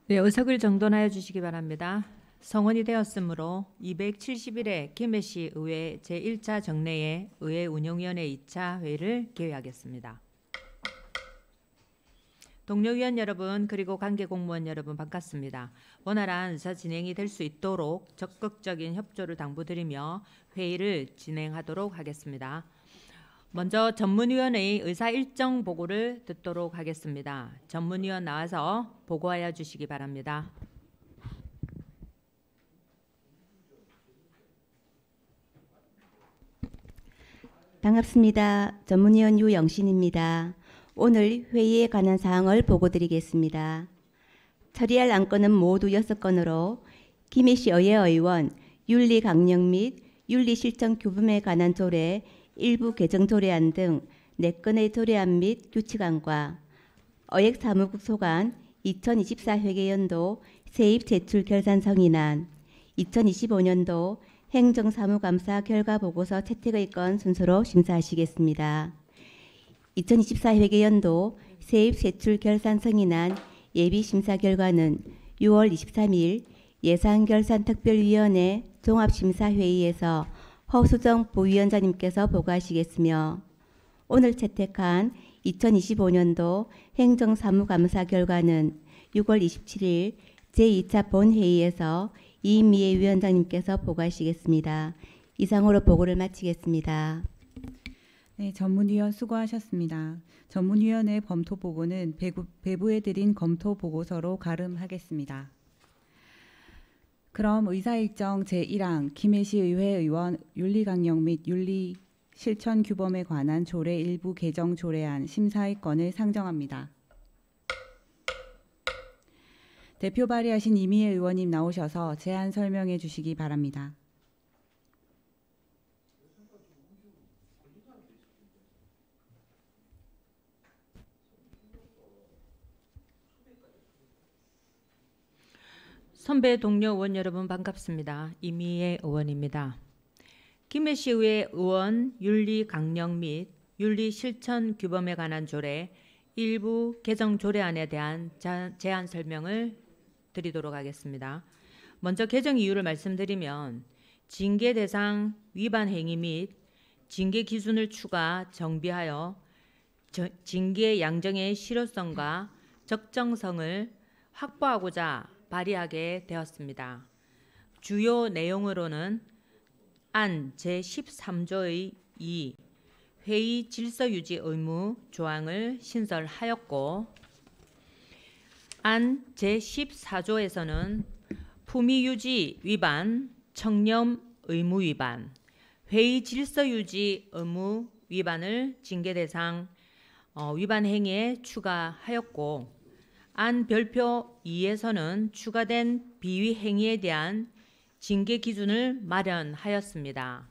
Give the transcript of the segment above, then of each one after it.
네, 의석을 정돈하여 주시기 바랍니다. 성원이 되었으므로 270일에 김해시 의회 제1차 정례의 의회 운영위원회 2차 회의를 개회하겠습니다. 동료위원 여러분 그리고 관계공무원 여러분 반갑습니다. 원활한 의사 진행이 될 수 있도록 적극적인 협조를 당부드리며 회의를 진행하도록 하겠습니다. 먼저 전문위원의 의사 일정 보고를 듣도록 하겠습니다. 전문위원 나와서 보고하여 주시기 바랍니다. 반갑습니다. 전문위원 유영신입니다. 오늘 회의에 관한 사항을 보고드리겠습니다. 처리할 안건은 모두 6건으로 김해시 의회의원 윤리 강령 및 윤리 실천 규범에 관한 조례 일부 개정 조례안 등 4건의 조례안 및 규칙안과 의획사무국 소관 2024 회계연도 세입 제출 결산 성인안, 2025년도 행정사무감사 결과보고서 채택의 건 순서로 심사하시겠습니다. 2024 회계연도 세입 제출 결산 성인안 예비심사 결과는 6월 23일 예산결산특별위원회 종합심사회의에서 허수정 부위원장님께서 보고하시겠으며 오늘 채택한 2025년도 행정사무감사 결과는 6월 27일 제2차 본회의에서 이미애 위원장님께서 보고하시겠습니다. 이상으로 보고를 마치겠습니다. 네, 전문위원 수고하셨습니다. 전문위원회 검토 보고는 배부해드린 검토 보고서로 가름하겠습니다. 그럼 의사일정 제1항 김해시 의회 의원 윤리강령 및 윤리 실천 규범에 관한 조례 일부 개정 조례안 심사의 건을 상정합니다. 대표 발의하신 이미애 의원님 나오셔서 제안 설명해 주시기 바랍니다. 선배 동료 의원 여러분 반갑습니다. 이미애 의원입니다. 김해시 의회 의원 윤리 강령 및 윤리 실천 규범에 관한 조례 일부 개정 조례안에 대한 제안 설명을 드리도록 하겠습니다. 먼저 개정 이유를 말씀드리면 징계 대상 위반 행위 및 징계 기준을 추가 정비하여 징계 양정의 실효성과 적정성을 확보하고자 발의하게 되었습니다. 주요 내용으로는 안 제13조의 2 회의 질서 유지 의무 조항을 신설하였고 안 제14조에서는 품위 유지 위반, 청렴 의무 위반, 회의 질서 유지 의무 위반을 징계 대상 위반 행위에 추가하였고 안 별표 2에서는 추가된 비위 행위에 대한 징계 기준을 마련하였습니다.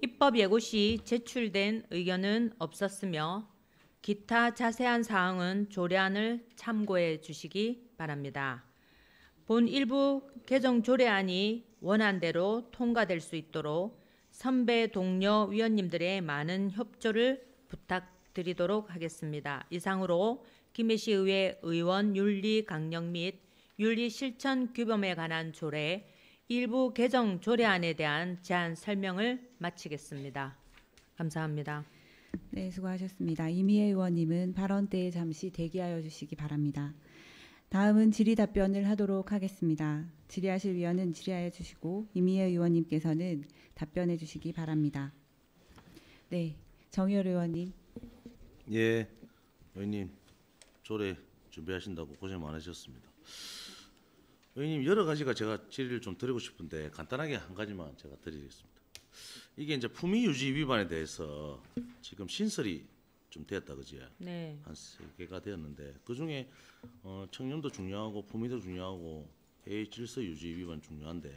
입법 예고 시 제출된 의견은 없었으며 기타 자세한 사항은 조례안을 참고해 주시기 바랍니다. 본 일부 개정 조례안이 원안대로 통과될 수 있도록 선배 동료 위원님들의 많은 협조를 부탁드리도록 하겠습니다. 이상으로 김해시 의회 의원 윤리 강령 및 윤리 실천 규범에 관한 조례 일부 개정 조례안에 대한 제안 설명을 마치겠습니다. 감사합니다. 네, 수고하셨습니다. 이미애 의원님은 발언 때에 잠시 대기하여 주시기 바랍니다. 다음은 질의 답변을 하도록 하겠습니다. 질의하실 위원은 질의하여 주시고 이미애 의원님께서는 답변해 주시기 바랍니다. 네, 정의열 의원님. 예, 의원님 조례 준비하신다고 고생 많으셨습니다. 의원님 여러 가지가 제가 질의를 좀 드리고 싶은데 간단하게 한 가지만 제가 드리겠습니다. 이게 이제 품위 유지 위반에 대해서 지금 신설이 좀 되었다 그지? 네. 한 3개가 되었는데 그 중에 청렴도 중요하고 품위도 중요하고 회의 질서 유지 위반 중요한데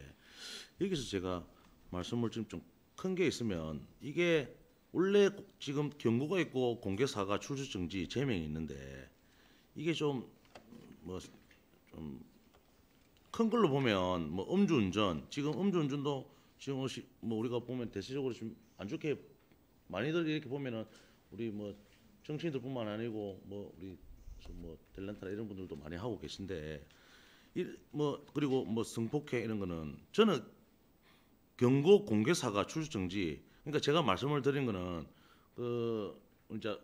여기서 제가 말씀을 좀 큰 게 있으면 이게 원래 지금 경고가 있고 공개 사과 출석 정지 제명이 있는데 이게 좀 큰 걸로 보면 뭐 음주운전 지금 음주운전도 지금 뭐 우리가 보면 대체적으로 좀 안 좋게 많이들 이렇게 보면은 우리 뭐 정치인들뿐만 아니고 뭐 우리 뭐 탤런트나 이런 분들도 많이 하고 계신데 뭐 그리고 뭐 성폭행 이런 거는 저는 경고 공개 사과 출석 정지. 그러니까 제가 말씀을 드린 거는 그 이제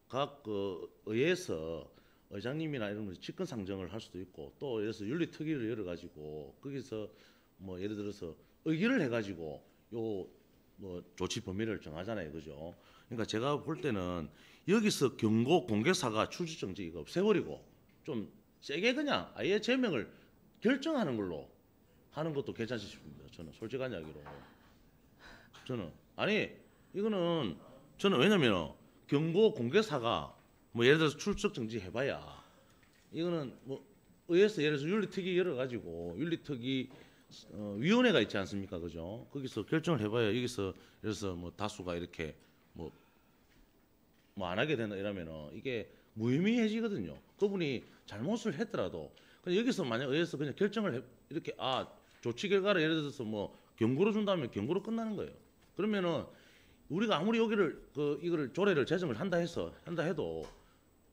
각 그 의회에서 의장님이나 이런 거 직권 상정을 할 수도 있고 또 예를 들어서 윤리 특위를 열어 가지고 거기서 뭐 예를 들어서 의결을 해 가지고 요 뭐 조치 범위를 정하잖아요. 그죠? 그러니까 제가 볼 때는 여기서 경고 공개 사과 출석 정지 이거 없애버리고 좀 세게 그냥 아예 제명을 결정하는 걸로 하는 것도 괜찮지 싶습니다. 저는 솔직한 이야기로. 저는 아니 이거는 저는 왜냐면 경고 공개 사과 뭐 예를 들어서 출석 정지 해봐야 이거는 뭐 의회에서 예를 들어서 윤리특위 열어가지고 윤리특위 위원회가 있지 않습니까, 그죠? 거기서 결정을 해봐야 여기서 예를 들어서 뭐 다수가 이렇게 뭐 안 하게 된다 이러면은 이게 무의미해지거든요. 그분이 잘못을 했더라도 그냥 여기서 만약 의회에서 그냥 결정을 이렇게 조치 결과를 예를 들어서 뭐 경고를 준다면 경고로 끝나는 거예요. 그러면은 우리가 아무리 여기를 이거를 조례를 제정을 한다 해도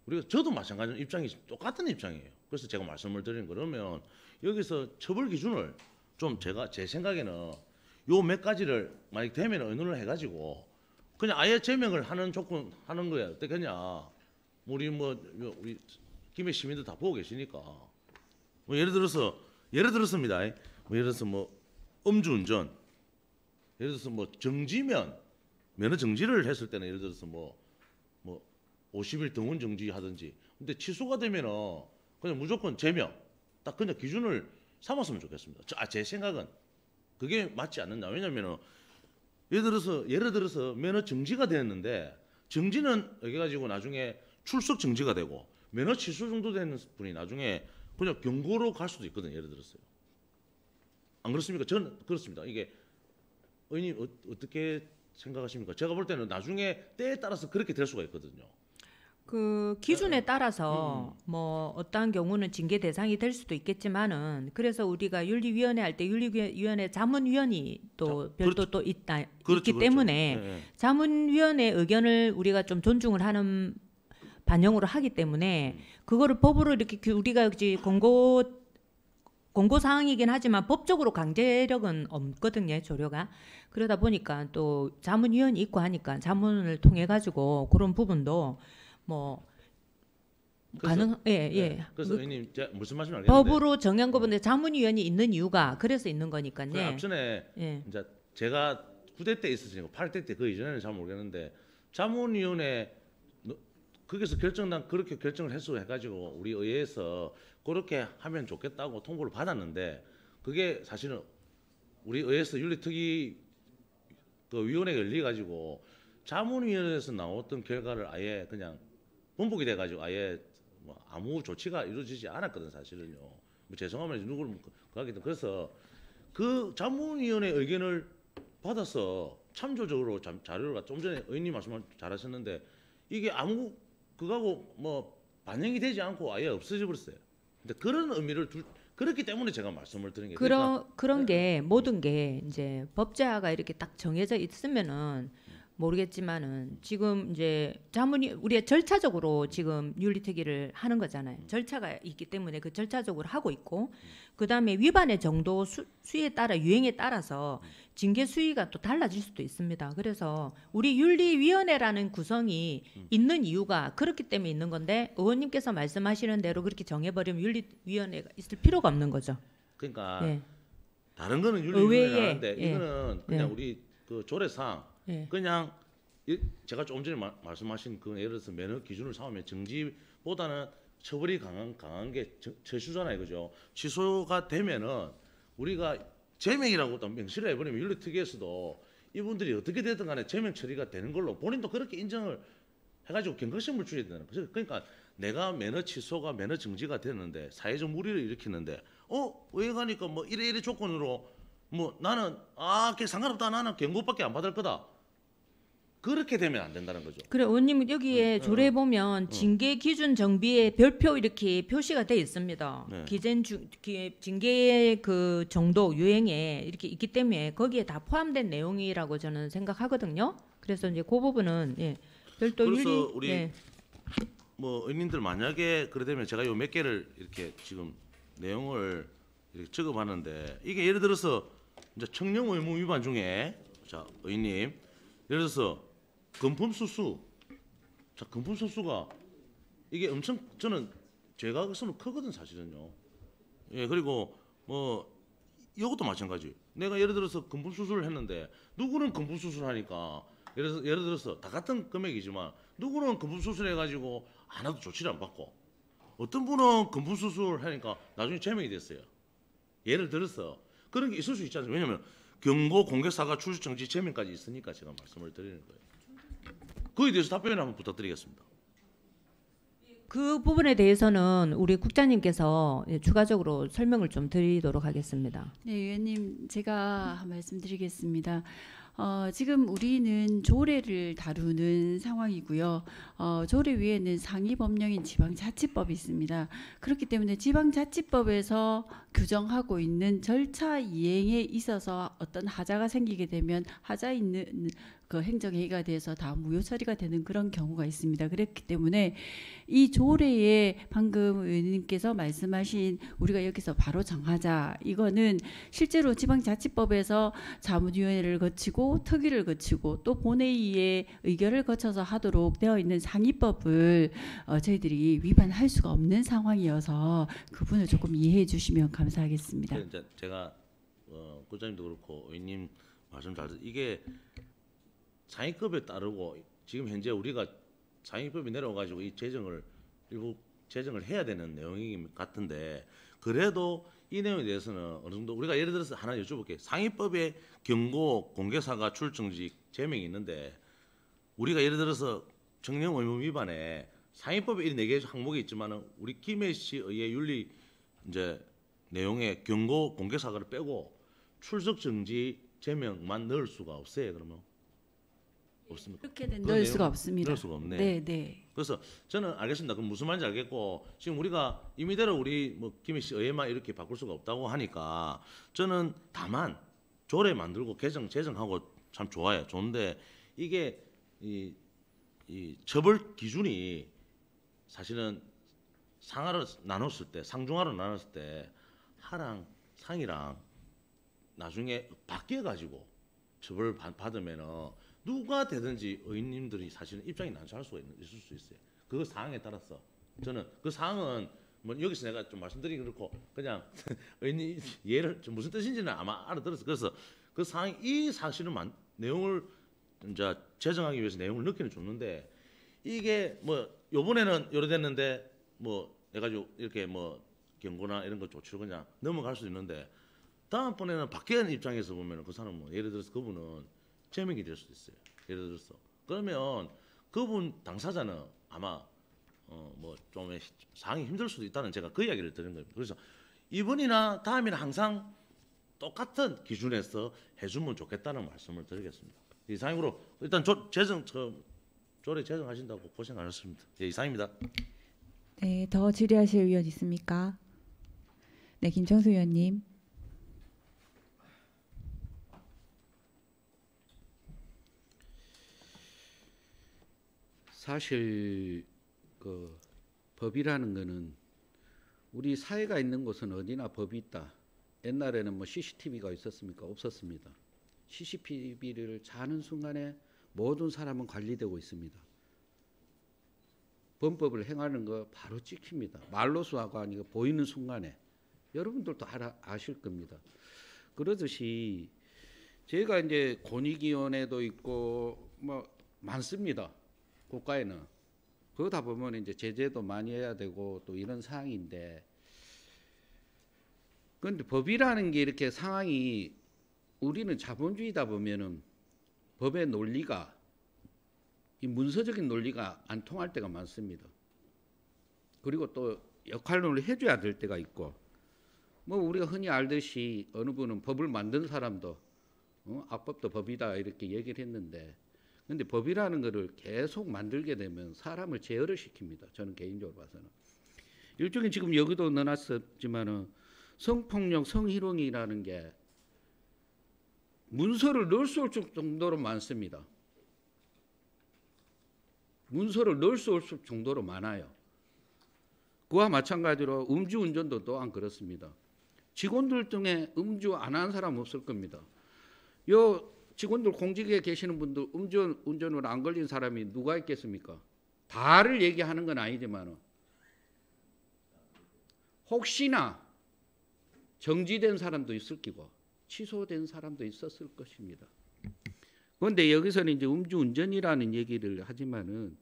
우리가 저도 마찬가지 입장이 똑같은 입장이에요. 그래서 제가 말씀을 드리는 그러면 여기서 처벌 기준을 좀 제 생각에는 요 몇 가지를 만약 되면 의논을 해가지고 그냥 아예 제명을 하는 조건 하는 거야. 어떻겠냐? 우리 김해 시민들 다 보고 계시니까 뭐 예를 들었습니다. 뭐 예를 들어서 뭐 음주운전, 예를 들어서 뭐 정지면 면허 정지를 했을 때는 예를 들어서 뭐 50일 등원 정지하든지. 근데 취소가 되면은 그냥 무조건 제명 딱 그냥 기준을 삼았으면 좋겠습니다. 제 생각은 그게 맞지 않는다. 왜냐면은 예를 들어서 면허 정지가 됐는데 정지는 여기 가지고 나중에 출석 정지가 되고 면허 취소 정도 되는 분이 나중에 그냥 경고로 갈 수도 있거든요. 예를 들었어요. 안 그렇습니까? 저는 그렇습니다. 이게 의원님 어떻게 생각하십니까? 제가 볼 때는 나중에 때에 따라서 그렇게 될 수가 있거든요. 그 기준에 따라서 뭐 어떠한 경우는 징계 대상이 될 수도 있겠지만은 그래서 우리가 윤리위원회 할 때 윤리위원회 자문위원이 또 별도 또 있기 그렇죠. 때문에 네. 자문위원회 의견을 우리가 좀 존중을 하는 반영으로 하기 때문에 그거를 법으로 이렇게 우리가 공고 사항이긴 하지만 법적으로 강제력은 없거든요, 조례가. 그러다 보니까 또 자문위원이 있고 하니까 자문을 통해 가지고 그런 부분도 뭐 가능 예. 그래서 의원님 무슨 말씀인지 알겠는데 법으로 정한 것보다 자문위원이 있는 이유가 그래서 있는 거니까요. 그 앞전에 예. 이제 제가 9대 때 있었으니까 8대 때 그 이전에는 잘 모르겠는데 자문위원회 거기서 그렇게 결정을 했어 해가지고 우리 의회에서 그렇게 하면 좋겠다고 통보를 받았는데 그게 사실은 우리 의회에서 윤리특위 그 위원회가 열려가지고 자문위원회에서 나왔던 결과를 아예 그냥 번복이 돼가지고 아예 뭐 아무 조치가 이루어지지 않았거든 사실은요. 뭐 죄송하면 누구를 그하겠든 그래서 그 자문위원회 의견을 받아서 참조적으로 자료를 좀 전에 의원님 말씀 잘하셨는데 이게 아무 그거하고 뭐 반영이 되지 않고 아예 없어져 버렸어요. 근데 그런 의미를 그렇기 때문에 제가 말씀을 드린 게 그런 게 모든 게 이제 법제화가 이렇게 딱 정해져 있으면은 모르겠지만은 지금 이제 우리가 절차적으로 지금 윤리특위를 하는 거잖아요. 절차가 있기 때문에 그 절차적으로 하고 있고 그다음에 위반의 정도 수위에 따라 유행에 따라서 징계 수위가 또 달라질 수도 있습니다. 그래서 우리 윤리위원회라는 구성이 있는 이유가 그렇기 때문에 있는 건데 의원님께서 말씀하시는 대로 그렇게 정해버리면 윤리위원회가 있을 필요가 없는 거죠. 그러니까 예. 다른 거는 윤리위원회인데 예. 이거는 그냥 우리 그 조례상 예. 그냥 제가 조금 전에 말씀하신 그 예를 들어서 면허 기준을 삼으면 정지보다는 처벌이 강한 게 최수잖아요, 그죠? 취소가 되면은 우리가 제명이라고 또 명시를 해버리면 윤리특위에서도 이분들이 어떻게 되든 간에 제명 처리가 되는 걸로 본인도 그렇게 인정을 해가지고 경각심을 주어야 되는 거죠. 그러니까 내가 면허 취소가 면허 정지가 됐는데 사회적 무리를 일으키는데 왜 가니까 뭐 이래 조건으로 뭐 나는 걔 상관없다 나는 경고밖에 안 받을 거다. 그렇게 되면 안 된다는 거죠. 그래 의원님 여기에 조례 보면 징계 기준 정비에 별표 이렇게 표시가 돼 있습니다. 네. 징계의 그 정도 유행에 이렇게 있기 때문에 거기에 다 포함된 내용이라고 저는 생각하거든요. 그래서 이제 그 부분은 별도 그래서 우리 뭐 의원님들 만약에 그래 되면 제가 요 몇 개를 이렇게 지금 내용을 이렇게 적어봤는데 이게 예를 들어서 이제 청령 의무 위반 중에 자 의원님 예를 들어서 금품수수 자 금품수수가 이게 엄청 저는 죄가성은 크거든 사실은요. 예 그리고 뭐 이것도 마찬가지. 내가 예를 들어서 금품수수를 했는데 누구는 금품수수를 하니까 예를 들어서 다 같은 금액이지만 누구는 금품수수를 해가지고 하나도 조치를 안 받고 어떤 분은 금품수수를 하니까 나중에 제명이 됐어요. 예를 들어서 그런 게 있을 수 있지 않습니까? 왜냐하면 경고, 공개사과, 출석정지, 제명까지 있으니까 제가 말씀을 드리는 거예요. 거기에 대해서 답변을 한번 부탁드리겠습니다. 그 부분에 대해서는 우리 국장님께서 추가적으로 설명을 좀 드리도록 하겠습니다. 네, 의원님 제가 말씀드리겠습니다. 지금 우리는 조례를 다루는 상황이고요. 조례 위에는 상위 법령인 지방자치법이 있습니다. 그렇기 때문에 지방자치법에서 규정하고 있는 절차 이행에 있어서 어떤 하자가 생기게 되면 하자 있는 그 행정회의가 돼서 다 무효 처리가 되는 그런 경우가 있습니다. 그렇기 때문에 이 조례에 방금 의원님께서 말씀하신 우리가 여기서 바로 정하자 이거는 실제로 지방자치법에서 자문위원회를 거치고 특위를 거치고 또 본회의의 의결을 거쳐서 하도록 되어 있는 상위법을 저희들이 위반할 수가 없는 상황이어서 그 부분을 조금 이해해 주시면 감사하겠습니다. 이제 제가 국장님도 그렇고 의원님 말씀 잘 이게 상위급에 따르고 지금 현재 우리가 상위급이 내려와가지고 이 재정을 일부 재정을 해야 되는 내용이 같은데 그래도 이 내용에 대해서는 어느 정도 우리가 예를 들어서 하나 여쭤볼게요. 상위법에 경고, 공개사과, 출정지, 제명이 있는데 우리가 예를 들어서 청령 의무 위반에 상위법에 이 4개 항목이 있지만은 우리 김해 시의회 윤리 이제 내용에 경고, 공개사과를 빼고 출석정지, 제명만 넣을 수가 없어요. 그러면 없습니까? 그렇게는 그 넣을 내용 수가 없습니다. 넣을 수가 없네. 네, 네. 그래서 저는 알겠습니다. 그럼 무슨 말인지 알겠고 지금 우리가 임의대로 우리 뭐 김해 시 의회만 이렇게 바꿀 수가 없다고 하니까 저는 다만 조례 만들고 제정하고 참 좋아요. 좋은데 이게 이 처벌 기준이 사실은 상하로 나눴을 때 상중하로 나눴을 때 하랑 상이랑 나중에 바뀌어 가지고 처벌 받으면은 누가 되든지 의원님들이 사실은 입장이 난처할 수가 있을 수 있어요. 그 사항에 따라서 저는 그 사항은 뭐 여기서 내가 좀 말씀드리기 그렇고 그냥 의원님 예를 좀 무슨 뜻인지는 아마 알아들었어요. 그래서 그 사항 이 사실은 내용을 이제 제정하기 위해서 내용을 넣기는 좋는데 이게 뭐 요번에는 요래 됐는데 뭐 해가지고 이렇게 뭐 경고나 이런 거 조치로 그냥 넘어갈 수 있는데 다음번에는 바뀌는 입장에서 보면은 그 사람은 뭐 예를 들어서 그분은 제명이 될 수도 있어요. 예를 들어서 그러면 그분 당사자는 아마 뭐 좀 상황이 힘들 수도 있다는 제가 그 이야기를 드린 겁니다. 그래서 이번이나 다음이나 항상 똑같은 기준에서 해주면 좋겠다는 말씀을 드리겠습니다. 이상으로 일단 조례 제정하신다고 고생 많으셨습니다. 예, 이상입니다. 네, 더 질의하실 의원 있습니까? 네, 김청수 의원님. 사실 그 법이라는 거는 우리 사회가 있는 곳은 어디나 법이 있다. 옛날에는 뭐 CCTV가 있었습니까? 없었습니다. CCTV를 자는 순간에 모든 사람은 관리되고 있습니다. 범법을 행하는 거 바로 찍힙니다. 말로수하고 아니고 보이는 순간에 여러분들도 아실 겁니다. 그러듯이 제가 이제 권익위원회도 있고 뭐 많습니다. 국가에는 그러다 보면 이제 제재도 많이 해야 되고 또 이런 상황인데 그런데 법이라는 게 이렇게 상황이 우리는 자본주의다 보면은 법의 논리가 이 문서적인 논리가 안 통할 때가 많습니다. 그리고 또 역할론을 해줘야 될 때가 있고 뭐 우리가 흔히 알듯이 어느 분은 법을 만든 사람도 악법도 법이다 이렇게 얘기를 했는데 근데 법이라는 거를 계속 만들게 되면 사람을 제어를 시킵니다. 저는 개인적으로 봐서는. 일종의 지금 여기도 넣어놨었지만은 성폭력, 성희롱이라는 게 문서를 넣을 수 없을 정도로 많습니다. 문서를 넣을 수 없을 정도로 많아요. 그와 마찬가지로 음주운전도 또한 그렇습니다. 직원들 중에 음주 안 한 사람 없을 겁니다. 요 직원들 공직에 계시는 분들 음주운전으로 안 걸린 사람이 누가 있겠습니까? 다를 얘기하는 건 아니지만 혹시나 정지된 사람도 있을 끼고 취소된 사람도 있었을 것입니다. 그런데 여기서는 이제 음주운전이라는 얘기를 하지만은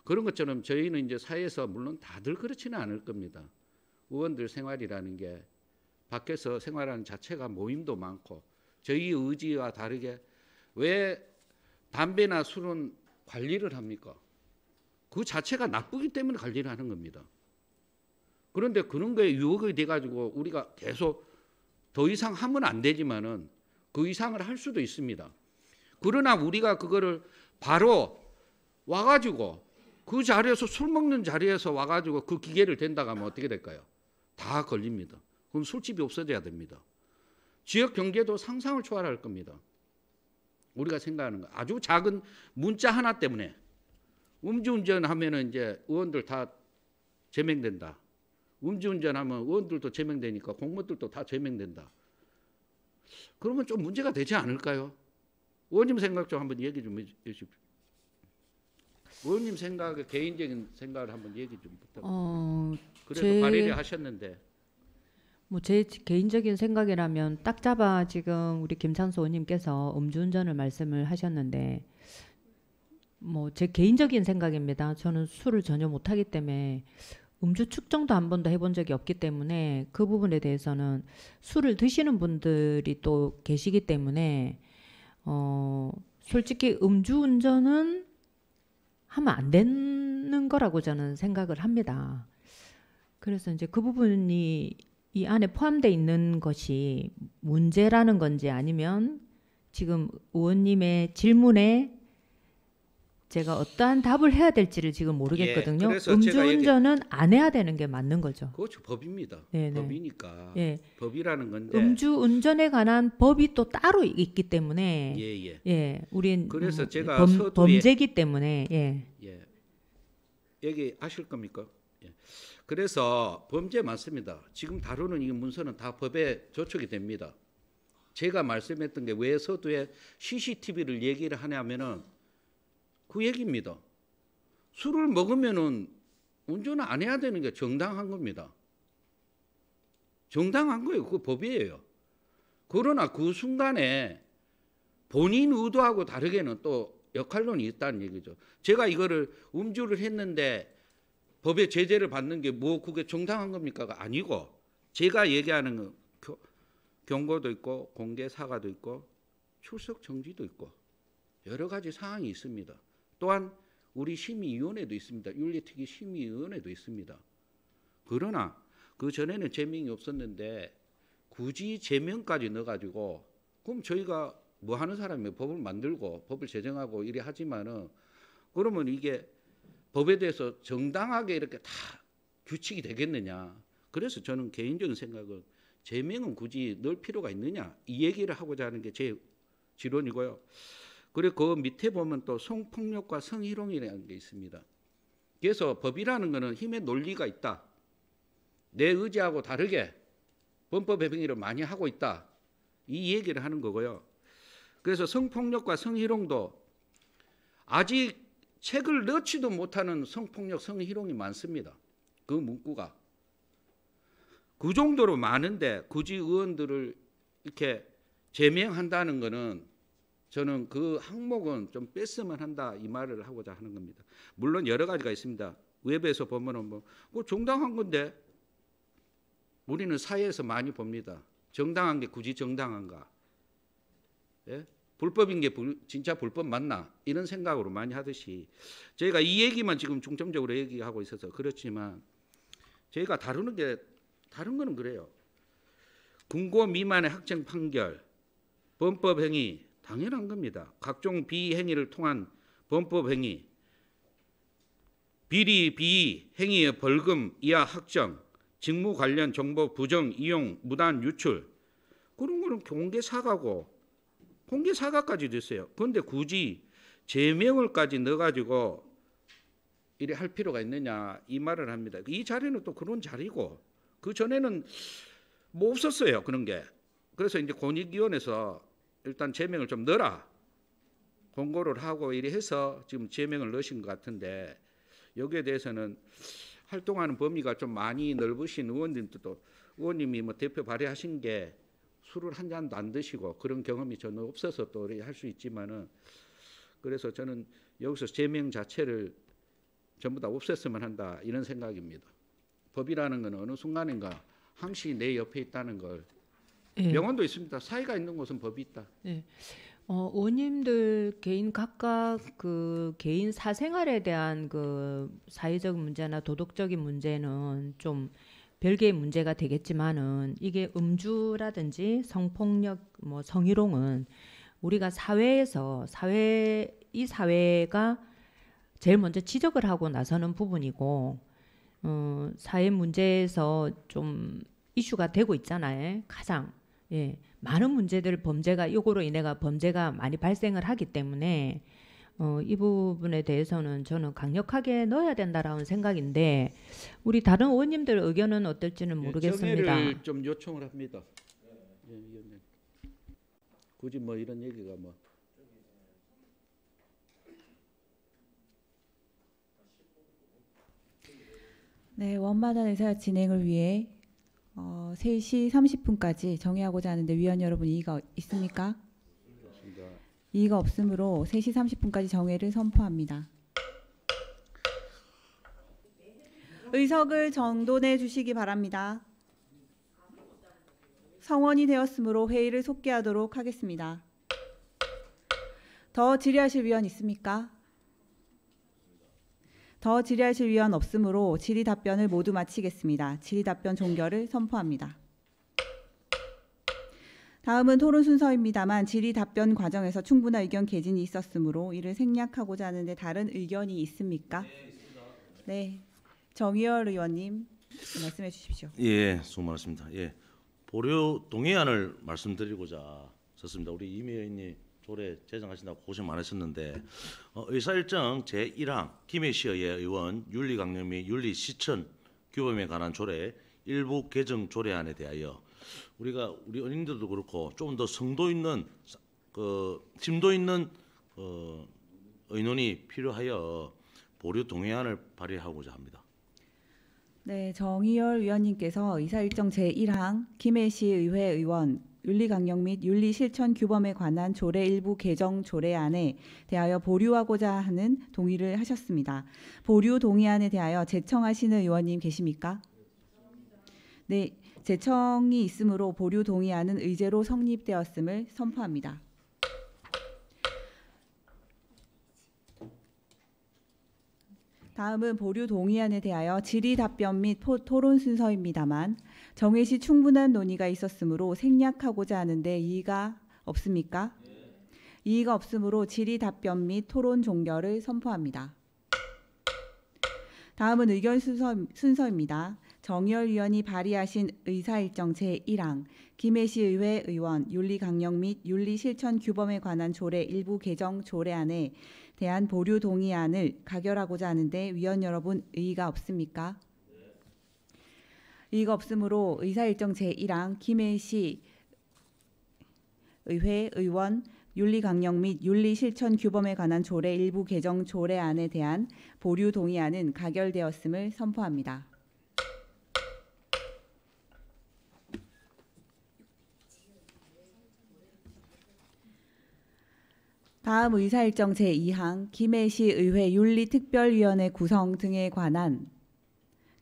그런 것처럼 저희는 이제 사회에서 물론 다들 그렇지는 않을 겁니다. 의원들 생활이라는 게 밖에서 생활하는 자체가 모임도 많고 저희 의지와 다르게 왜 담배나 술은 관리를 합니까? 그 자체가 나쁘기 때문에 관리를 하는 겁니다. 그런데 그런 거에 유혹이 돼가지고 우리가 계속 더 이상 하면 안 되지만은 그 이상을 할 수도 있습니다. 그러나 우리가 그거를 바로 와가지고 그 자리에서 술 먹는 자리에서 와가지고 그 기계를 댄다고 하면 어떻게 될까요? 다 걸립니다. 그럼 술집이 없어져야 됩니다. 지역 경제도 상상을 초월할 겁니다. 우리가 생각하는 거 아주 작은 문자 하나 때문에 음주운전 하면은 이제 의원들 다 제명된다. 음주운전하면 의원들도 제명되니까 공무원들도 다 제명된다. 그러면 좀 문제가 되지 않을까요? 의원님 생각 좀 한번 얘기 좀 해주십시오. 의원님 생각에 개인적인 생각을 한번 얘기 좀 부탁드립니다. 그래도 발의를 하셨는데. 뭐 제 개인적인 생각이라면 딱 잡아 지금 우리 김찬수 의원님께서 음주운전을 말씀을 하셨는데 뭐 제 개인적인 생각입니다. 저는 술을 전혀 못하기 때문에 음주 측정도 한 번도 해본 적이 없기 때문에 그 부분에 대해서는 술을 드시는 분들이 또 계시기 때문에 솔직히 음주운전은 하면 안 되는 거라고 저는 생각을 합니다. 그래서 이제 그 부분이 이 안에 포함되어 있는 것이 문제라는 건지 아니면 지금 의원님의 질문에 제가 어떠한 답을 해야 될지를 지금 모르겠거든요. 그래서 음주운전은 안 해야 되는 게 맞는 거죠. 그렇죠. 법입니다. 네네. 법이니까. 예. 법이라는 건데. 음주운전에 관한 법이 또 따로 있기 때문에 예, 우린 그래서 제가 범죄기 때문에 예. 얘기하실 겁니까? 예. 그래서 범죄 맞습니다. 지금 다루는 이 문서는 다 법에 저촉이 됩니다. 제가 말씀했던 게 왜 서두에 CCTV를 얘기를 하냐면은 그 얘기입니다. 술을 먹으면은 운전을 안 해야 되는 게 정당한 겁니다. 정당한 거예요. 그 법이에요. 그러나 그 순간에 본인 의도하고 다르게는 또 역할론이 있다는 얘기죠. 제가 이거를 음주를 했는데 법의 제재를 받는 게 뭐 그게 정당한 겁니까가 아니고 제가 얘기하는 건 경고도 있고 공개 사과도 있고 출석 정지도 있고 여러 가지 사항이 있습니다. 또한 우리 심의위원회도 있습니다. 윤리특위 심의위원회도 있습니다. 그러나 그 전에는 제명이 없었는데 굳이 제명까지 넣어가지고 그럼 저희가 뭐 하는 사람이 법을 만들고 법을 제정하고 이래 하지만은 그러면 이게 법에 대해서 정당하게 이렇게 다 규칙이 되겠느냐. 그래서 저는 개인적인 생각은 제명은 굳이 넣을 필요가 있느냐 이 얘기를 하고자 하는 게 제 지론이고요. 그리고 그 밑에 보면 또 성폭력과 성희롱이라는 게 있습니다. 그래서 법이라는 것은 힘의 논리가 있다. 내 의지하고 다르게 범법의 행위를 많이 하고 있다. 이 얘기를 하는 거고요. 그래서 성폭력과 성희롱도 아직 책을 넣지도 못하는 성폭력, 성희롱이 많습니다. 그 문구가. 그 정도로 많은데 굳이 의원들을 이렇게 제명한다는 것은 저는 그 항목은 좀 뺐으면 한다 이 말을 하고자 하는 겁니다. 물론 여러 가지가 있습니다. 웹에서 보면은 뭐 정당한 건데 우리는 사회에서 많이 봅니다. 정당한 게 굳이 정당한가? 예? 불법인 게 진짜 불법 맞나? 이런 생각으로 많이 하듯이 저희가 이 얘기만 지금 중점적으로 얘기하고 있어서 그렇지만 저희가 다루는 게 다른 거는 그래요. 군고 미만의 학생 판결, 범법 행위 당연한 겁니다. 각종 비행위를 통한 범법 행위, 비리, 비위, 행위의 벌금 이하 확정, 직무 관련 정보 부정, 이용, 무단 유출 그런 거는 공개 사과고 공개 사과까지 됐어요. 그런데 굳이 제명을까지 넣어가지고 이래 할 필요가 있느냐 이 말을 합니다. 이 자리는 또 그런 자리고 그 전에는 뭐 없었어요 그런 게. 그래서 이제 권익위원회에서 일단 제명을 좀 넣어라 공고를 하고 이래 해서 지금 제명을 넣으신 것 같은데 여기에 대해서는 활동하는 범위가 좀 많이 넓으신 의원님들도 의원님이 뭐 대표 발의하신 게 술을 한 잔도 안 드시고 그런 경험이 저는 없어서 또 할 수 있지만은 그래서 저는 여기서 제명 자체를 전부 다 없앴으면 한다 이런 생각입니다. 법이라는 건 어느 순간인가 항시 내 옆에 있다는 걸 예. 명언도 있습니다. 사이가 있는 곳은 법이 있다. 예. 의원님들 개인 각각 그 개인 사생활에 대한 그 사회적 문제나 도덕적인 문제는 좀 별개의 문제가 되겠지만은 이게 음주라든지 성폭력, 뭐 성희롱은 우리가 사회에서 이 사회가 제일 먼저 지적을 하고 나서는 부분이고 사회 문제에서 좀 이슈가 되고 있잖아요. 가장 많은 문제들 범죄가 이거로 인해가 범죄가 많이 발생을 하기 때문에 이 부분에 대해서는 저는 강력하게 넣어야 된다라는 생각인데 우리 다른 의원님들 의견은 어떨지는 모르겠습니다. 정해를 좀 요청을 합니다. 예, 위원님. 굳이 뭐 이런 얘기가 뭐 네, 원만한 의사 진행을 위해 3시 30분까지 정의하고자 하는데 위원 여러분 이의가 있습니까? 이의가 없으므로 3시 30분까지 정회를 선포합니다. 의석을 정돈해 주시기 바랍니다. 성원이 되었으므로 회의를 속기하도록 하겠습니다. 더 질의하실 위원 있습니까? 더 질의하실 위원 없으므로 질의 답변을 모두 마치겠습니다. 질의 답변 종결을 선포합니다. 다음은 토론 순서입니다만 질의 답변 과정에서 충분한 의견 개진이 있었으므로 이를 생략하고자 하는데 다른 의견이 있습니까? 네, 정의열 의원님 말씀해 주십시오. 예, 수고 많으십니다. 예, 보류 동의안을 말씀드리고자 썼습니다. 우리 이미 의원님 조례 제정하신다고 고생 많으셨는데 의사일정 제1항 김해시의회 의원 윤리강령 및 윤리실천 규범에 관한 조례 일부 개정 조례안에 대하여 우리 의원님들도 그렇고 좀 더 성도 있는 심도 있는 의논이 필요하여 보류 동의안을 발의하고자 합니다. 네, 정의열 위원님께서 의사일정 제1항 김해시의회 의원 윤리강령 및 윤리실천 규범에 관한 조례 일부 개정 조례안에 대하여 보류하고자 하는 동의를 하셨습니다. 보류 동의안에 대하여 제청하시는 의원님 계십니까? 네, 제청이 있으므로 보류 동의안은 의제로 성립되었음을 선포합니다. 다음은 보류 동의안에 대하여 질의 답변 및 토론 순서입니다만 정회 시 충분한 논의가 있었으므로 생략하고자 하는데 이의가 없습니까? 이의가 없으므로 질의 답변 및 토론 종결을 선포합니다. 다음은 의견 순서입니다. 정의열 위원이 발의하신 의사일정 제1항 김해시의회 의원 윤리강령 및 윤리실천 규범에 관한 조례 일부 개정 조례안에 대한 보류 동의안을 가결하고자 하는데 위원 여러분 의의가 없습니까? 이의가 없으므로 의사일정 제1항 김해시 의회 의원 윤리강령 및 윤리실천 규범에 관한 조례 일부 개정 조례안에 대한 보류 동의안은 가결되었음을 선포합니다. 다음 의사일정 제2항 김해시의회 윤리특별위원회 구성 등에 관한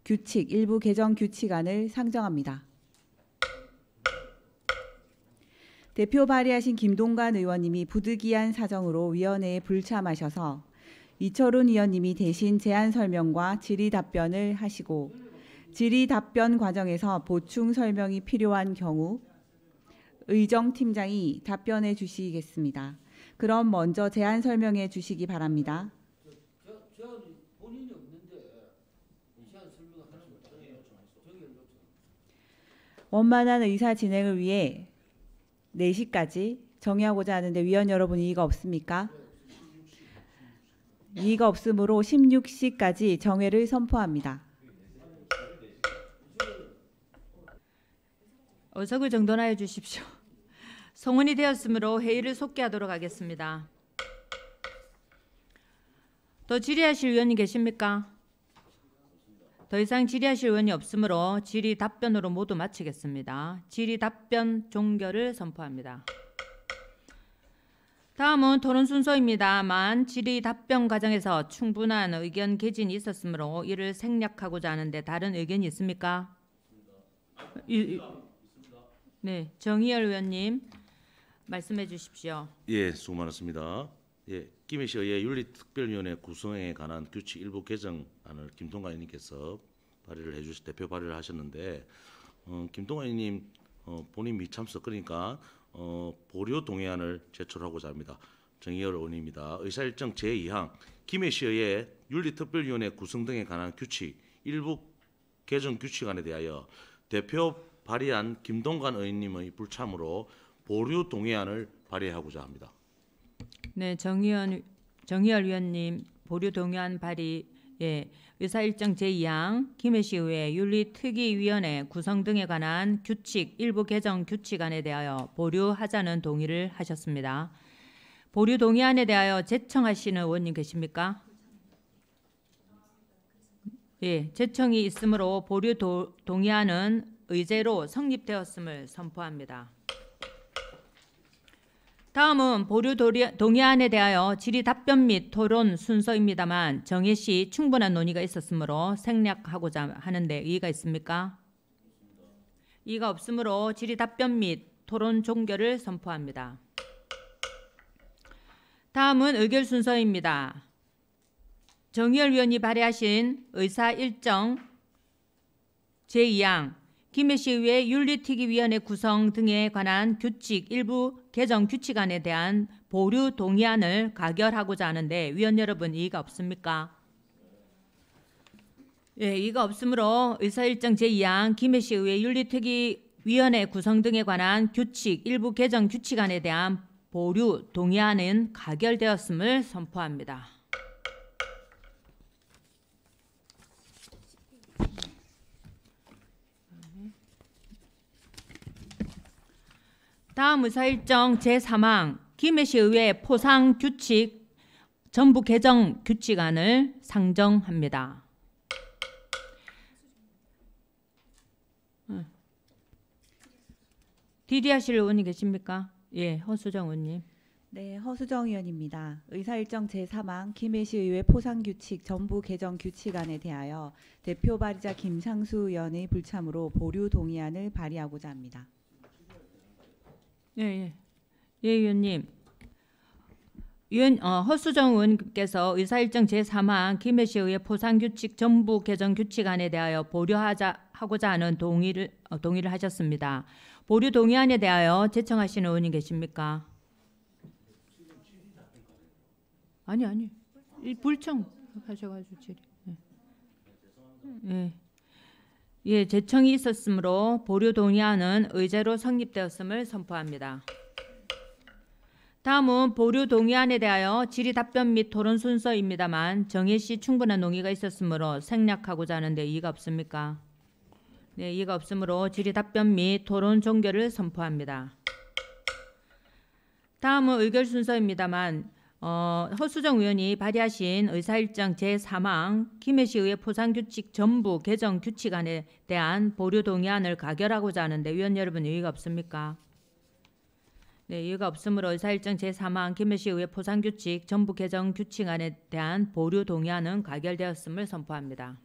규칙 일부 개정 규칙안을 상정합니다. 대표 발의하신 김동관 의원님이 부득이한 사정으로 위원회에 불참하셔서 이철훈 의원님이 대신 제안 설명과 질의 답변을 하시고 질의 답변 과정에서 보충 설명이 필요한 경우 의정팀장이 답변해 주시겠습니다. 그럼 먼저 제안 설명해 주시기 바랍니다. 원만한 의사 진행을 위해 4시까지 정의하고자 하는데 위원 여러분 이의가 없습니까? 이의가 없으므로 16시까지 정회를 선포합니다. 어서 그 정돈하여 주십시오. 송원이 되었으므로 회의를 속기하도록 하겠습니다. 더 질의하실 의원이 계십니까? 더 이상 질의하실 의원이 없으므로 질의 답변으로 모두 마치겠습니다. 질의 답변 종결을 선포합니다. 다음은 토론 순서입니다만 질의 답변 과정에서 충분한 의견 개진이 있었으므로 이를 생략하고자 하는데 다른 의견이 있습니까? 네, 정의열 의원님 말씀해 주십시오. 예, 수고 많았습니다. 예, 김해시 의회 윤리특별위원회 구성에 관한 규칙 일부 개정안을 김동관 의원님께서 대표 발의를 하셨는데 김동관 의원님 본인 미참석 그러니까 보류 동의안을 제출하고자 합니다. 정의열 의원입니다. 의사일정 제2항 김해시의회 윤리특별위원회 구성 등에 관한 규칙 일부 개정 규칙안에 대하여 대표 발의한 김동관 의원님의 불참으로 보류 동의안을 발의하고자 합니다. 네, 정의열 의원님 보류 동의안 발의에 의사일정 제2항 김해시의회 윤리특위위원회 구성 등에 관한 규칙 일부 개정 규칙안에 대하여 보류하자는 동의를 하셨습니다. 보류 동의안에 대하여 제청하시는 의원님 계십니까? 예, 제청이 있으므로 보류 동의안은 의제로 성립되었음을 선포합니다. 다음은 보류 동의안에 대하여 질의 답변 및 토론 순서입니다만 정혜 씨 충분한 논의가 있었으므로 생략하고자 하는데 이의가 있습니까? 이의가 없으므로 질의 답변 및 토론 종결을 선포합니다. 다음은 의결 순서입니다. 정의열 위원이 발의하신 의사일정 제2항 김해시의회 윤리특위위원회 구성 등에 관한 규칙 일부 개정 규칙안에 대한 보류 동의안을 가결하고자 하는데 위원 여러분 이의가 없습니까? 예, 이의가 없으므로 의사일정 제2항 김해시의회 윤리특위위원회 구성 등에 관한 규칙 일부 개정 규칙안에 대한 보류 동의안은 가결되었음을 선포합니다. 다음 의사일정 제3항 김해시의회 포상규칙 전부 개정 규칙안을 상정합니다. 디디하실 의원이 계십니까? 예, 허수정 의원님. 네, 허수정 의원입니다. 의사일정 제3항 김해시의회 포상규칙 전부 개정 규칙안에 대하여 대표 발의자 김상수 의원의 불참으로 보류 동의안을 발의하고자 합니다. 예, 의원님. 허수정 의원께서 의사일정 제3항 김해시의회 포상규칙 전부 개정 규칙안에 대하여 보류하고자 하는 동의를 하셨습니다. 보류 동의안에 대하여 제청하시는 의원이 계십니까? 아니. 불청 하셔가지고 질의. 예, 제청이 있었으므로 보류 동의안은 의제로 성립되었음을 선포합니다. 다음은 보류 동의안에 대하여 질의 답변 및 토론 순서입니다만 정혜 씨 충분한 논의가 있었으므로 생략하고자 하는데 이의가 없습니까? 네, 이의가 없으므로 질의 답변 및 토론 종결을 선포합니다. 다음은 의결 순서입니다만 허수정 의원이 발의하신 의사일정 제3항 김해시의회 포상규칙 전부 개정 규칙안에 대한 보류 동의안을 가결하고자 하는데 위원 여러분 이의가 없습니까? 네, 이의가 없으므로 의사일정 제3항 김해시의회 포상규칙 전부 개정 규칙안에 대한 보류 동의안은 가결되었음을 선포합니다.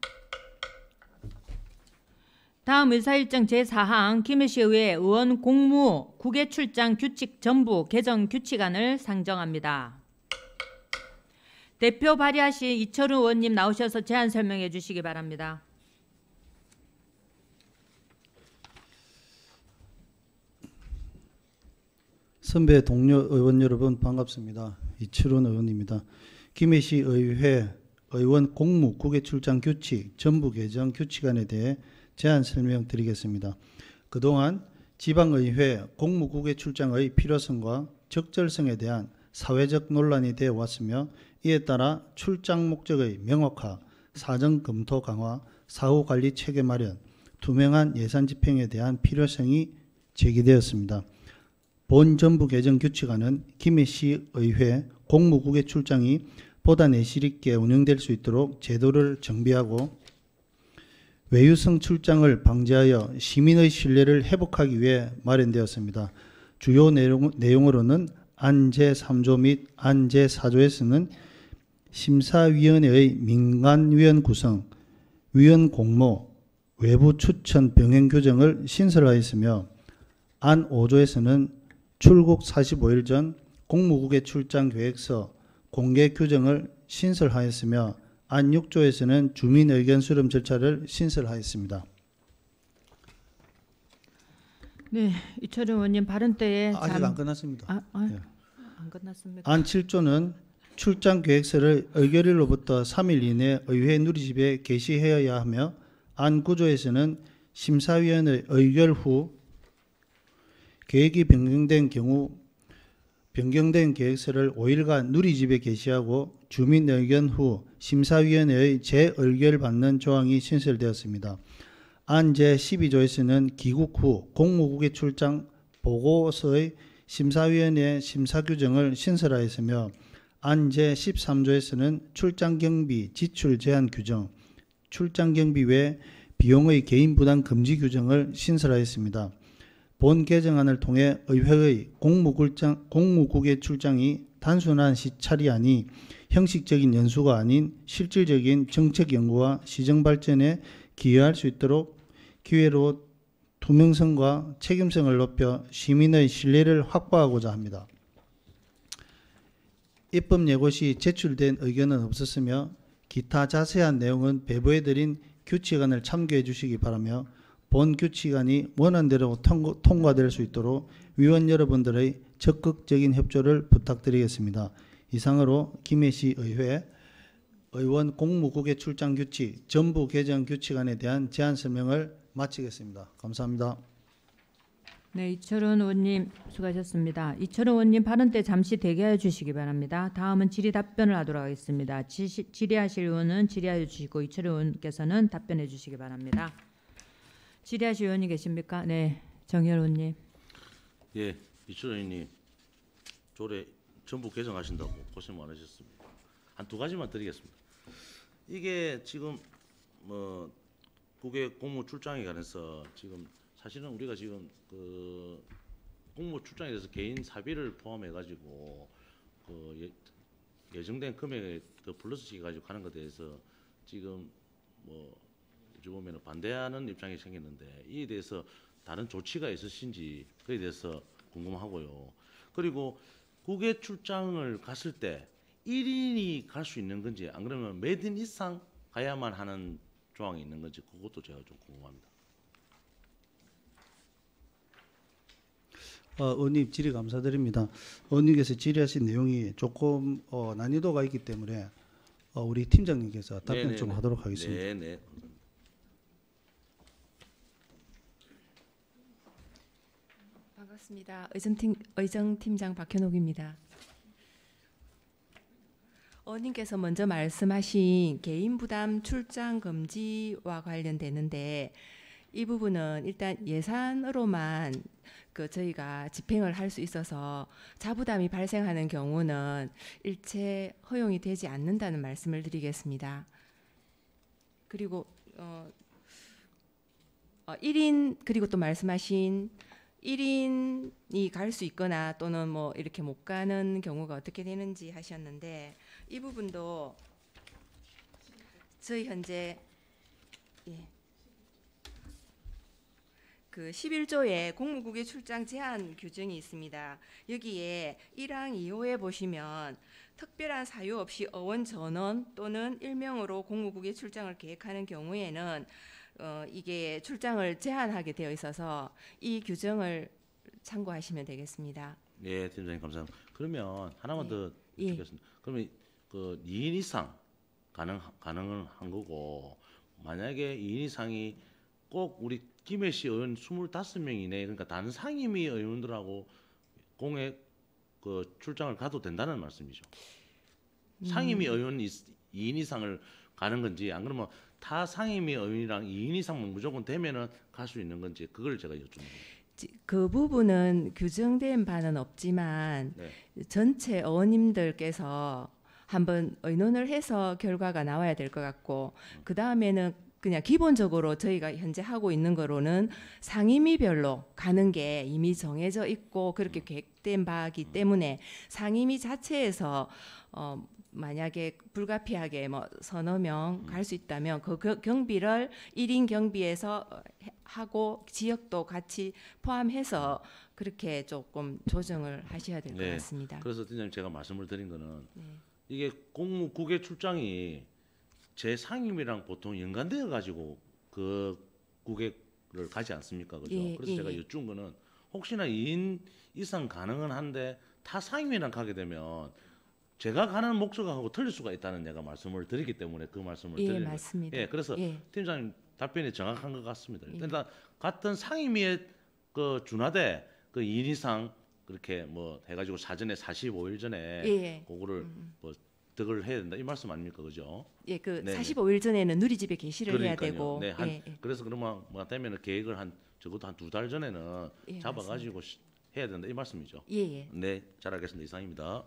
다음 의사일정 제4항 김해시의회 의원 공무 국외 출장 규칙 전부 개정 규칙안을 상정합니다. 대표 발의하신 이철우 의원님 나오셔서 제안 설명해 주시기 바랍니다. 선배 동료 의원 여러분 반갑습니다. 이철훈 의원입니다. 김해시 의회 의원 공무 국외 출장 규칙 전부 개정 규칙안에 대해 제안 설명드리겠습니다. 그동안 지방의회 공무 국외 출장의 필요성과 적절성에 대한 사회적 논란이 되어 왔으며 이에 따라 출장 목적의 명확화, 사정 검토 강화, 사후 관리 체계 마련, 투명한 예산 집행에 대한 필요성이 제기되었습니다. 본 전부 개정 규칙안은 김해시 의회 공무국의 출장이 보다 내실 있게 운영될 수 있도록 제도를 정비하고 외유성 출장을 방지하여 시민의 신뢰를 회복하기 위해 마련되었습니다. 주요 내용으로는 안 제3조 및 안 제4조에서는 심사위원회의 민간위원 구성, 위원 공모, 외부 추천 병행 규정을 신설하였으며 안 5조에서는 출국 45일 전 공무국의 출장 계획서 공개 규정을 신설하였으며 안 6조에서는 주민 의견 수렴 절차를 신설하였습니다. 네, 이철용 의원님 발언 때에 아직 안 끝났습니다. 예. 안 끝났습니까? 안 7조는 출장 계획서를 의결일로부터 3일 이내 의회 누리집에 게시해야 하며 안 9조에서는 심사위원회 의결 후 계획이 변경된 경우 변경된 계획서를 5일간 누리집에 게시하고 주민 의견 후 심사위원회의 재의결 받는 조항이 신설되었습니다. 안 제12조에서는 귀국 후 공무국의 출장 보고서의 심사위원회 심사 규정을 신설하였으며 안 제13조에서는 출장 경비 지출 제한 규정, 출장 경비 외 비용의 개인 부담 금지 규정을 신설하였습니다. 본 개정안을 통해 의회의 공무국의 출장이 단순한 시찰이 형식적인 연수가 아닌 실질적인 정책 연구와 시정 발전에 기여할 수 있도록 기회로 투명성과 책임성을 높여 시민의 신뢰를 확보하고자 합니다. 입법 예고 시 제출된 의견은 없었으며 기타 자세한 내용은 배부해드린 규칙안을 참고해 주시기 바라며 본 규칙안이 원안대로 통과될 수 있도록 위원 여러분들의 적극적인 협조를 부탁드리겠습니다. 이상으로 김해시 의회 의원 공무국의 출장 규칙 전부 개정 규칙안에 대한 제안 설명을 마치겠습니다. 감사합니다. 네, 이철원 의원님 수고하셨습니다. 이철원 의원님 발언 때 잠시 대기하여 주시기 바랍니다. 다음은 질의 답변을 하도록 하겠습니다. 질의하실 의원은 질의하여 주시고 이철원 의원께서는 답변해 주시기 바랍니다. 질의하실 의원이 계십니까? 네, 정열 의원님. 예, 이철원 의원님 조례 전부 개정하신다고 고생 많으셨습니다. 한 두 가지만 드리겠습니다. 이게 지금 뭐 국외 공무 출장에 관해서 지금 사실은 우리가 지금 그 공무 출장에 대해서 개인 사비를 포함해 가지고 그 예정된 금액에 그 플러스 시켜 가지고 가는 것에 대해서 지금 뭐 어찌 보면 반대하는 입장이 생겼는데 이에 대해서 다른 조치가 있으신지 그에 대해서 궁금하고요. 그리고 국외 출장을 갔을 때 1인이 갈 수 있는 건지 안 그러면 몇 인 이상 가야만 하는 조항이 있는 건지 그것도 제가 좀 궁금합니다. 의원님 질의 감사드립니다. 의원님께서 질의하신 내용이 조금 난이도가 있기 때문에 우리 팀장님께서 답변 좀 하도록 하겠습니다. 네. 반갑습니다. 의정팀장 박현옥입니다. 의원님께서 먼저 말씀하신 개인 부담 출장 금지와 관련되는데 이 부분은 일단 예산으로만 저희가 집행을 할 수 있어서 자부담이 발생하는 경우는 일체 허용이 되지 않는다는 말씀을 드리겠습니다. 그리고 1인 그리고 또 말씀하신 1인이 갈 수 있거나 또는 뭐 이렇게 못 가는 경우가 어떻게 되는지 하셨는데 이 부분도 저희 현재 그 11조에 공무국의 출장 제한 규정이 있습니다. 여기에 1항 2호에 보시면 특별한 사유 없이 의원 전원 또는 일명으로 공무국의 출장을 계획하는 경우에는 이게 출장을 제한하게 되어 있어서 이 규정을 참고하시면 되겠습니다. 네, 팀장님 감사합니다. 그러면 하나만 더 여쭙겠습니다. 그러면 그 2인 이상 가능을 한 거고 만약에 2인 이상이 꼭 우리 김해시 의원 25명 이내 그러니까 다른 상임위 의원들하고 공회 그 출장을 가도 된다는 말씀이죠. 상임위 의원 2인 이상을 가는 건지 안 그러면 타 상임위 의원이랑 2인 이상만 무조건 되면은 갈 수 있는 건지 그걸 제가 여쭙는 거예요. 그 부분은 규정된 바는 없지만 네. 전체 의원님들께서 한번 의논을 해서 결과가 나와야 될 것 같고 그 다음에는 그냥 기본적으로 저희가 현재 하고 있는 거로는 상임위별로 가는 게 이미 정해져 있고 그렇게 계획된 바이기 때문에 상임위 자체에서 만약에 불가피하게 뭐 서너 명 갈 수 있다면 그 경비를 1인 경비에서 하고 지역도 같이 포함해서 그렇게 조금 조정을 하셔야 될 것 네. 같습니다. 그래서 팀장님 제가 말씀을 드린 거는 네. 이게 공무국외 출장이 제 상임이랑 보통 연관되어 가지고 그 국외를 가지 않습니까, 그죠? 예, 그래서 예, 제가 예. 여쭌 거는 혹시나 2인 이상 가능은 한데 타 상임이랑 가게 되면 제가 가는 목적하고 틀릴 수가 있다는 내가 말씀을 드리기 때문에 그 말씀을 예, 드리는 거예요. 맞습니다. 예, 그래서 예. 팀장님 답변이 정확한 것 같습니다. 예. 일단 같은 상임위에 그 준하되 그 2인 이상 그렇게 뭐 해가지고 사전에 45일 전에 예. 그거를 뭐 득을 해야 된다 이 말씀 아닙니까, 그죠? 예, 그 네네. 45일 전에는 누리집에 게시를 해야 그러니까요. 되고 네, 예, 예. 그래서 그러면 뭐 되면은 계획을 한 적어도 한 2달 전에는 예, 잡아가지고 해야 된다 이 말씀이죠. 예, 예. 네, 잘 알겠습니다. 이상입니다.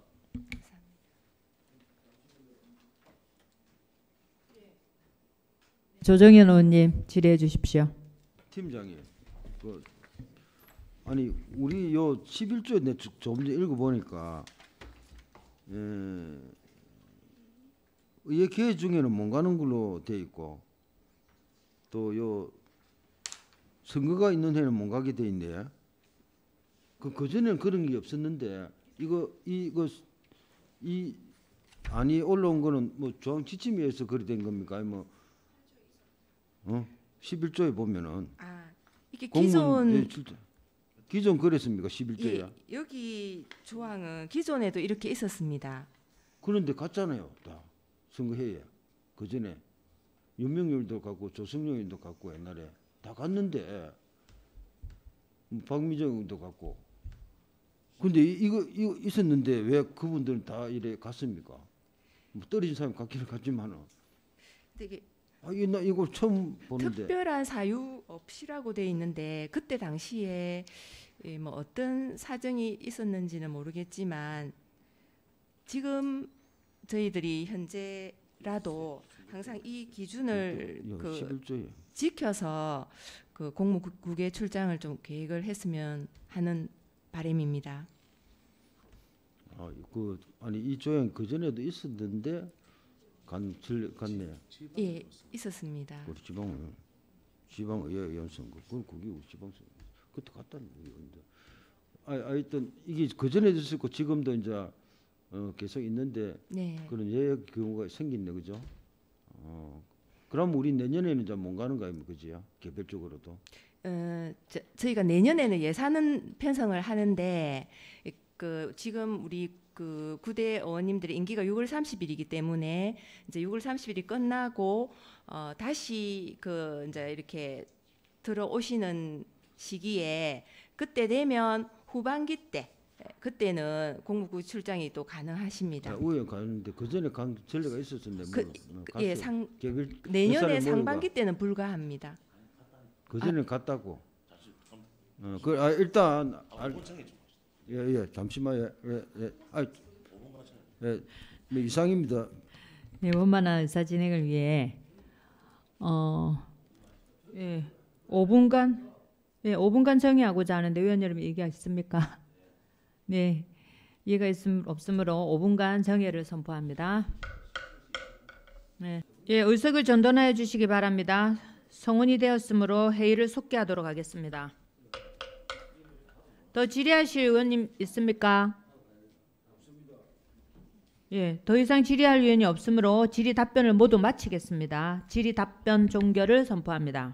조정현 의원님 질의해 주십시오. 팀장님, 아니 우리 요 11조에 내 조금 전에 읽어보니까 의회 개회 중에는 못 가는 걸로 돼 있고 또 요 선거가 있는 해는 못 가게 돼 있네. 그 전에는 그런 게 없었는데 이 안이 올라온 거는 뭐 조항 지침에 의해서 그리 된 겁니까? 아니 뭐 11조에 보면은 아, 이게 공무원 기존 그랬습니까? 11조야. 예, 여기 조항은 기존에도 이렇게 있었습니다. 그런데 갔잖아요. 다 선거회에. 그 전에 윤명열도 갔고 조승용도 갔고 옛날에 다 갔는데 박미정도 갔고. 근데 이거 있었는데 왜 그분들은 다 이래 갔습니까? 뭐 떨어진 사람 갔기는 갔지만은. 되게 나 이거 처음 보는데. 특별한 사유 없이라고 돼 있는데 그때 당시에 뭐 어떤 사정이 있었는지는 모르겠지만 지금 저희들이 현재라도 항상 이 기준을 그 11조에. 지켜서 그 공무국외 출장을 좀 계획을 했으면 하는 바람입니다. 아니 이 조항 그 전에도 있었는데 갔네. 예, 있었습니다. 우리 지방의회 연선거 그게 우리 지방선거 그때 갔다는 얘기인데 하여튼 이게 그 전에도 있었고 지금도 이제 계속 있는데 네. 그런 예외 경우가 생긴네, 그죠? 그럼 우리 내년에는 이제 못 가는 거 아닙니까, 그지요? 개별적으로도. 저희가 내년에는 예산은 편성을 하는데 그 지금 우리 그 구대 의원님들의 임기가 6월 30일이기 때문에 이제 6월 30일이 끝나고 다시 그 이제 이렇게 들어오시는 시기에 그때 되면 후반기 때 그때는 공무국 출장이 또 가능하십니다. 우회 가는데 그 전에 간 전례가 있었는데 예, 내년에 상반기 때는 불가합니다. 그 전에 갔다고. 일단 예, 잠시만요. 뭐 이상입니다. 네, 원만한 의사 진행을 위해 5분간 정의하고자 하는데 의원 여러분 얘기가 있습니까? 네, 이해가 없으므로 5분간 정의를 선포합니다. 네, 예, 의석을 전돈하여 주시기 바랍니다. 성원이 되었으므로 회의를 속기하도록 하겠습니다. 더 질의하실 의원님 있습니까? 예, 더 이상 질의할 의원이 없으므로 질의 답변을 모두 마치겠습니다. 질의 답변 종결을 선포합니다.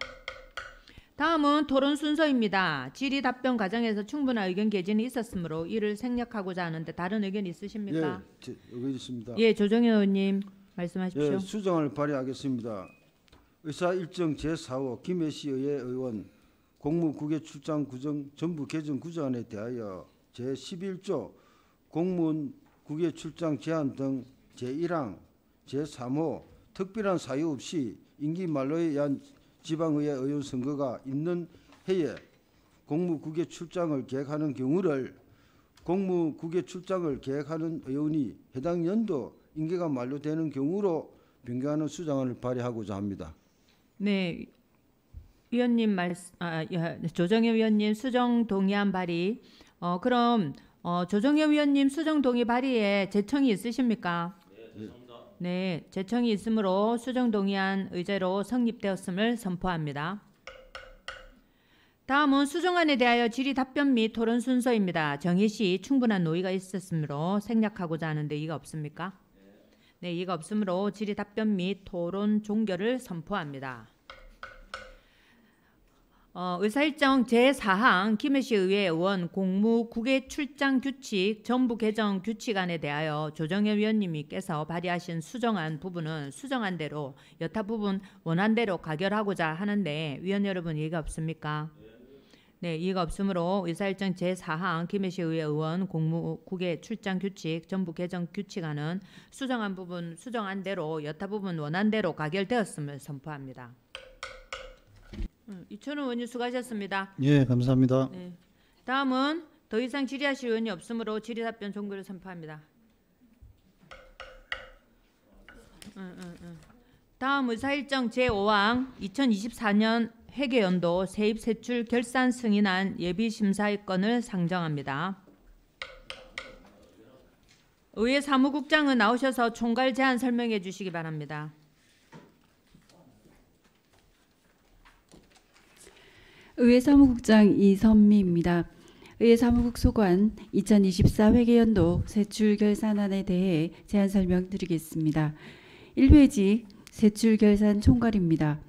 다음은 토론 순서입니다. 질의 답변 과정에서 충분한 의견 개진이 있었으므로 이를 생략하고자 하는데 다른 의견 있으십니까? 예, 의견 있습니다. 예, 조정현 의원님 말씀하십시오. 예, 수정을 발의하겠습니다. 의사 일정 제4호 김해시 의회 의원 공무국외 출장 구정 전부 개정 구조안에 대하여 제11조 공무원 국외 출장 제한 등 제1항, 제3호 특별한 사유 없이 임기 만료에 의한 지방의회 의원 선거가 있는 해에 공무국외 출장을 계획하는 경우를 공무국외 출장을 계획하는 의원이 해당 연도 임기가 만료되는 경우로 변경하는 수정안을 발의하고자 합니다. 네, 위원님 조정현 위원님 수정 동의안 발의. 그럼 조정현 위원님 수정 동의 발의에 제청이 있으십니까? 네, 제청이 있으므로 수정 동의안 의제로 성립되었음을 선포합니다. 다음은 수정안에 대하여 질의 답변 및 토론 순서입니다. 정의 시 충분한 논의가 있었으므로 생략하고자 하는데 이가 없습니까? 네, 이가 없으므로 질의 답변 및 토론 종결을 선포합니다. 의사일정 제4항 김해시 의회 의원 공무 국외 출장 규칙 전부 개정 규칙안에 대하여 조정현 위원님께서 발의하신 수정안 부분은 수정안대로 여타 부분 원안대로 가결하고자 하는데 위원 여러분 이의가 없습니까? 네, 이의가 없으므로 의사일정 제4항 김해시 의회 의원 공무 국외 출장 규칙 전부 개정 규칙안은 수정안 부분 수정안대로 여타 부분 원안대로 가결되었음을 선포합니다. 이천우 의원님 수고하셨습니다. 예, 감사합니다. 네. 다음은 더 이상 질의하실 의원이 없으므로 질의 답변 종결을 선포합니다. 다음 의사일정 제5항 2024년 회계연도 세입세출 결산 승인안 예비심사의 건을 상정합니다. 의회 사무국장은 나오셔서 총괄 제안 설명해 주시기 바랍니다. 의회 사무국장 이선미입니다. 의회 사무국 소관 2024 회계연도 세출 결산안에 대해 제안 설명드리겠습니다. 1회지 세출 결산 총괄입니다.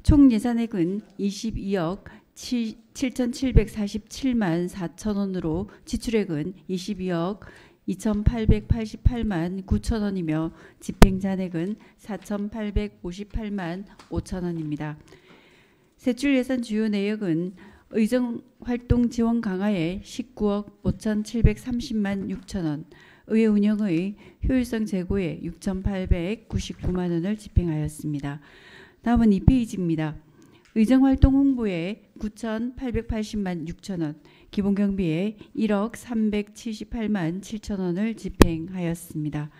총 예산액은 22억 7,747만 4천 원으로 지출액은 22억 2,888만 9천 원이며 집행잔액은 4,858만 5천 원입니다. 세출 예산 주요 내역은 의정활동 지원 강화에 19억 5,730만 6천 원, 의회 운영의 효율성 제고에 6,899만 원을 집행하였습니다. 다음은 2페이지입니다. 의정활동 홍보에 9,880만 6천 원, 기본경비에 1억 378만 7천 원을 집행하였습니다.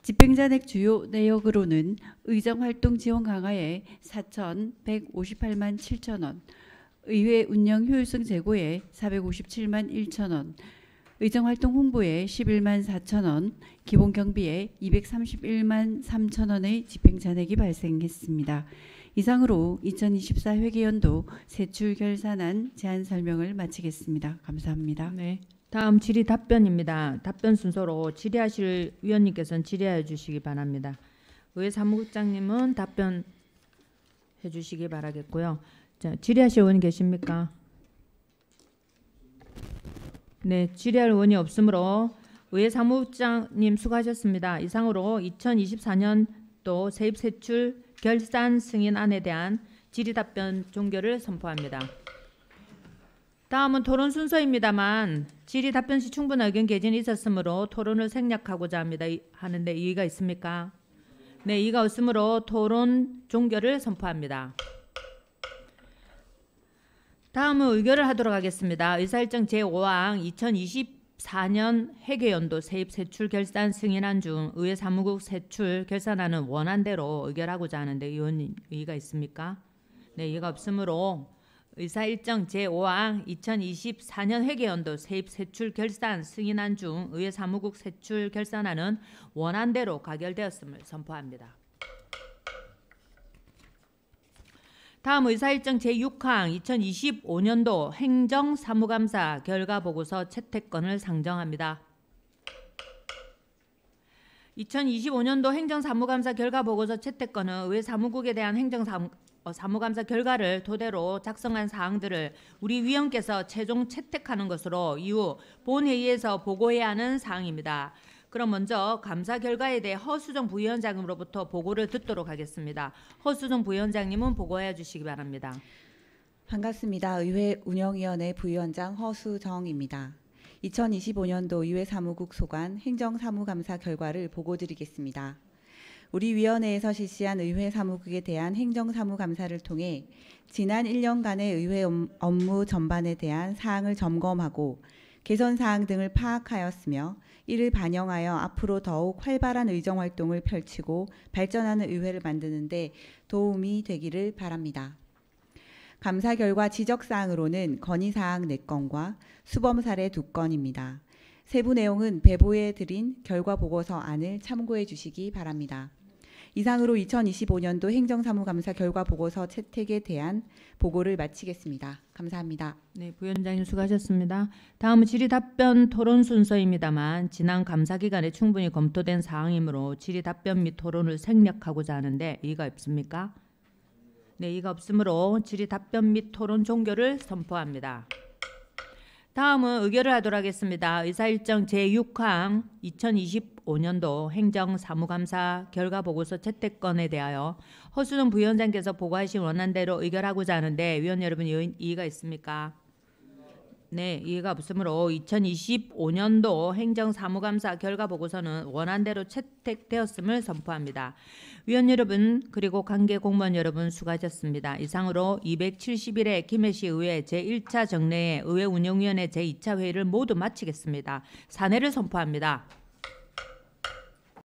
집행잔액 주요 내역으로는 의정활동 지원 강화에 4,158만 7천 원, 의회 운영 효율성 제고에 457만 1천 원, 의정활동 홍보에 11만 4천 원, 기본경비에 231만 3천 원의 집행잔액이 발생했습니다. 이상으로 2024 회계연도 세출 결산안 제안 설명을 마치겠습니다. 감사합니다. 네. 다음 질의 답변입니다. 답변 순서로 질의하실 위원님께서는 질의하여 주시기 바랍니다. 의회 사무국장님은 답변해 주시기 바라겠고요. 자, 질의하실 의원이 계십니까? 네, 질의할 의원이 없으므로 의회 사무국장님 수고하셨습니다. 이상으로 2024년도 세입세출 결산 승인안에 대한 질의 답변 종결을 선포합니다. 다음은 토론 순서입니다만 질의 답변 시 충분한 의견 개진이 있었으므로 토론을 생략하고자 하는데 이의가 있습니까? 네, 이의가 없으므로 토론 종결을 선포합니다. 다음은 의결을 하도록 하겠습니다. 의사일정 제5항 2024년 회계연도 세입세출 결산 승인안 중 의회 사무국 세출 결산안은 원안대로 의결하고자 하는데 의원님 의의가 있습니까? 네, 이의가 없으므로 의사일정 제5항 2024년 회계연도 세입세출 결산 승인안 중 의회 사무국 세출 결산안은 원안대로 가결되었음을 선포합니다. 다음 의사일정 제6항 2025년도 행정사무감사 결과보고서 채택건을 상정합니다. 2025년도 행정사무감사 결과보고서 채택건은 의회 사무국에 대한 사무감사 결과를 토대로 작성한 사항들을 우리 위원께서 최종 채택하는 것으로 이후 본회의에서 보고해야 하는 사항입니다. 그럼 먼저 감사 결과에 대해 허수정 부위원장으로부터 보고를 듣도록 하겠습니다. 허수정 부위원장님은 보고해 주시기 바랍니다. 반갑습니다. 의회 운영위원회 부위원장 허수정입니다. 2025년도 의회 사무국 소관 행정사무감사 결과를 보고드리겠습니다. 우리 위원회에서 실시한 의회 사무국에 대한 행정사무감사를 통해 지난 1년간의 의회 업무 전반에 대한 사항을 점검하고 개선 사항 등을 파악하였으며 이를 반영하여 앞으로 더욱 활발한 의정활동을 펼치고 발전하는 의회를 만드는 데 도움이 되기를 바랍니다. 감사 결과 지적사항으로는 건의사항 4건과 수범사례 2건입니다. 세부 내용은 배부에 드린 결과보고서 안을 참고해 주시기 바랍니다. 이상으로 2025년도 행정사무감사 결과보고서 채택에 대한 보고를 마치겠습니다. 감사합니다. 네, 부위원장님 수고하셨습니다. 다음은 질의답변 토론 순서입니다만 지난 감사 기간에 충분히 검토된 사항이므로 질의답변 및 토론을 생략하고자 하는데 이의가 없습니까? 네, 이의가 없으므로 질의답변 및 토론 종결을 선포합니다. 다음은 의결을 하도록 하겠습니다. 의사일정 제6항 2025년도 행정사무감사 결과보고서 채택건에 대하여 허수정 부위원장께서 보고하신 원안대로 의결하고자 하는데 위원 여러분 이의가 있습니까? 네, 이의가 없으므로 2025년도 행정사무감사 결과보고서는 원안대로 채택되었음을 선포합니다. 위원 여러분 그리고 관계 공무원 여러분 수고하셨습니다. 이상으로 271회 김해시 의회 제1차 정례회 의회 운영위원회 제2차 회의를 모두 마치겠습니다. 사내를 선포합니다.